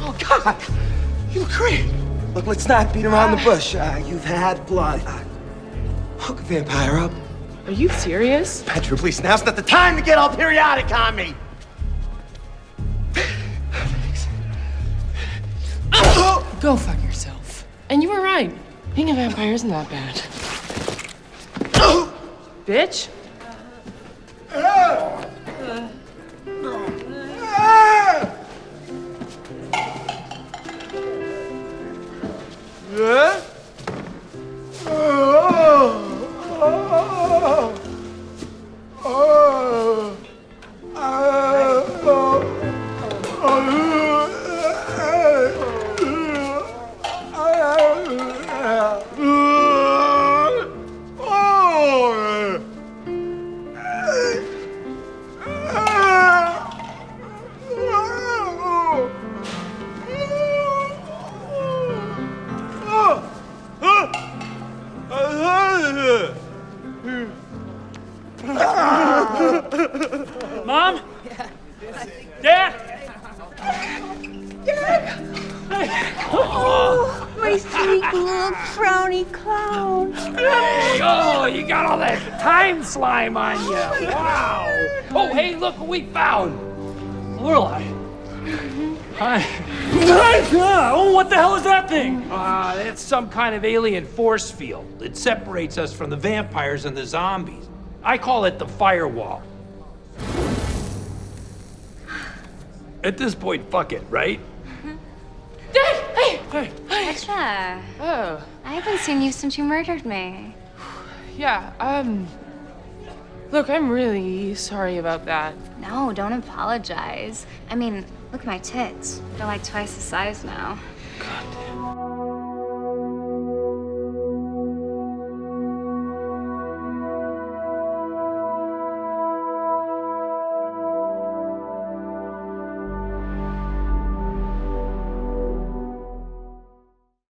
Oh, God! You creep! Look, let's not beat around the bush. You've had blood. Hook a vampire up. Are you serious? Petra, please, now's not the time to get all periodic on me! Go fuck yourself. And you were right. Being a vampire isn't that bad. Bitch. Mom? Dad? Oh, my sweet little frowny clown. Hey, oh, you got all that time slime on you. Wow. Oh, hey, look what we found. Lorelei. Hi. Oh, what the hell is that thing? That's some kind of alien force field. It separates us from the vampires and the zombies. I call it the firewall. At this point, fuck it, right? Hey! Hey. Petra, Oh, I haven't seen you since you murdered me. yeah, look, I'm really sorry about that. No, don't apologize. I mean, look at my tits. They're like twice the size now. God damn.